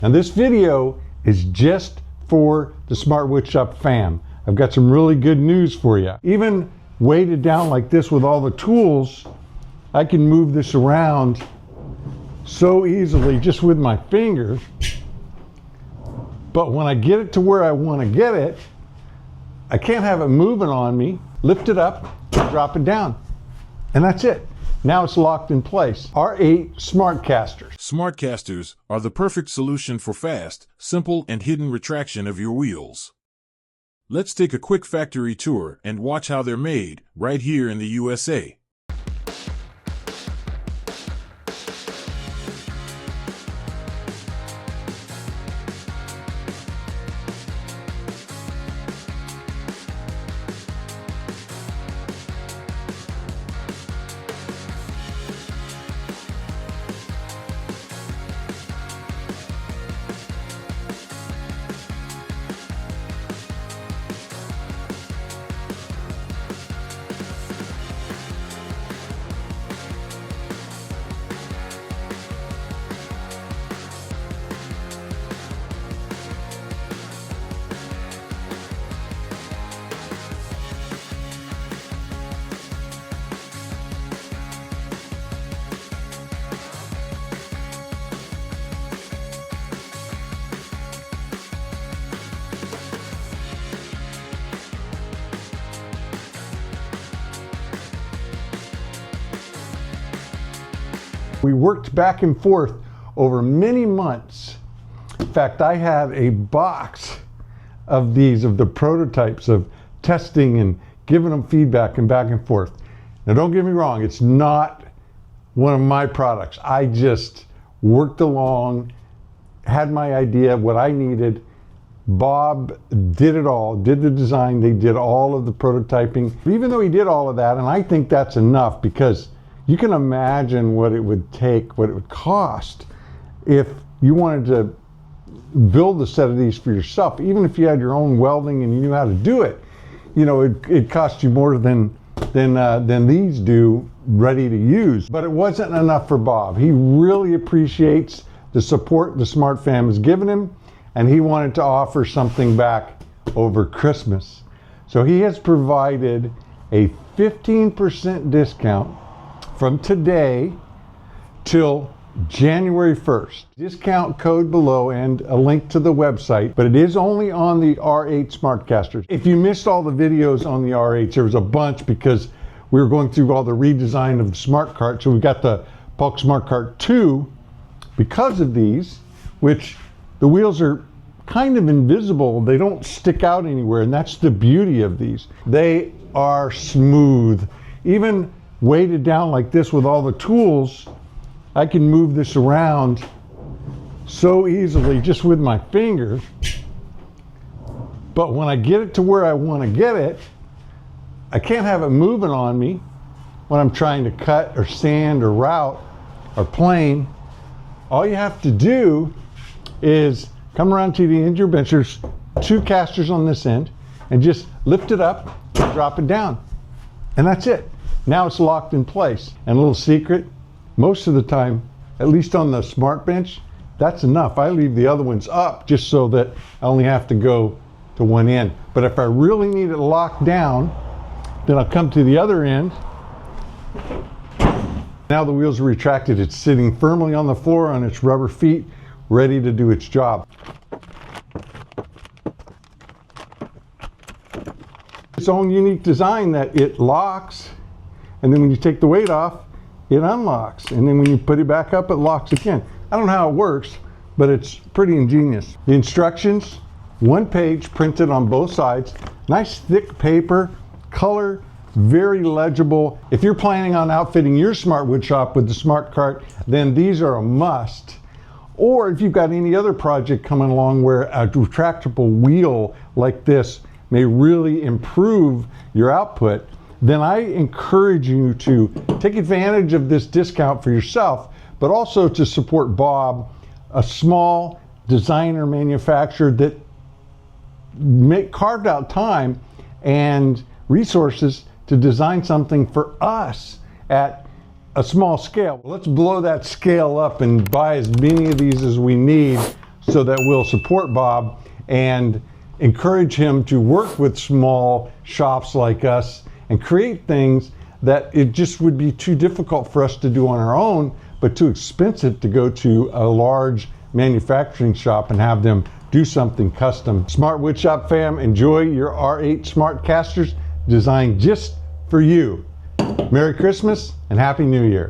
Now this video is just for the Smart Woodshop fam. I've got some really good news for you. Even weighted down like this with all the tools, I can move this around so easily just with my finger. But when I get it to where I want to get it, I can't have it moving on me. Lift it up, drop it down, and that's it. Now it's locked in place. R8 Smart Casters. Smart casters are the perfect solution for fast, simple, and hidden retraction of your wheels. Let's take a quick factory tour and watch how they're made right here in the USA. We worked back and forth over many months. In fact, I had a box of these, of the prototypes, of testing and giving them feedback and back and forth. Now don't get me wrong, it's not one of my products. I just worked along, had my idea of what I needed. Bob did it all, did the design, they did all of the prototyping. Even though he did all of that, and I think that's enough, because you can imagine what it would take, what it would cost if you wanted to build a set of these for yourself. Even if you had your own welding and you knew how to do it, you know, it cost you more than these do ready to use. But it wasn't enough for Bob. He really appreciates the support the Smart Fam has given him, and he wanted to offer something back over Christmas. So he has provided a 15% discount from today till January 1st. Discount code below and a link to the website, but it is only on the R8 Smart Casters. If you missed all the videos on the R8s, there was a bunch because we were going through all the redesign of the Smart Cart. So we got the Bulk Smart Cart 2 because of these, which the wheels are kind of invisible. They don't stick out anywhere, and that's the beauty of these. They are smooth. Even weighted down like this with all the tools, I can move this around so easily just with my finger. But when I get it to where I want to get it, I can't have it moving on me when I'm trying to cut or sand or route or plane. All you have to do is come around to the end of your bench. There's two casters on this end, and just lift it up and drop it down. And that's it. Now it's locked in place. And a little secret, most of the time, at least on the Smart Bench, that's enough. I leave the other ones up just so that I only have to go to one end. But if I really need it locked down, then I'll come to the other end. Now the wheels are retracted. It's sitting firmly on the floor on its rubber feet, ready to do its job. Its own unique design that it locks, and then when you take the weight off, it unlocks. And then when you put it back up, it locks again. I don't know how it works, but it's pretty ingenious. The instructions, one page printed on both sides, nice thick paper, color, very legible. If you're planning on outfitting your Smart Woodshop with the Smart Cart, then these are a must. Or if you've got any other project coming along where a retractable wheel like this may really improve your output, then I encourage you to take advantage of this discount for yourself, but also to support Bob, a small designer manufacturer that carved out time and resources to design something for us at a small scale. Let's blow that scale up and buy as many of these as we need so that we'll support Bob and encourage him to work with small shops like us and create things that it just would be too difficult for us to do on our own, but too expensive to go to a large manufacturing shop and have them do something custom. Smart Woodshop fam, enjoy your R8 Smart Casters designed just for you. Merry Christmas and Happy New Year.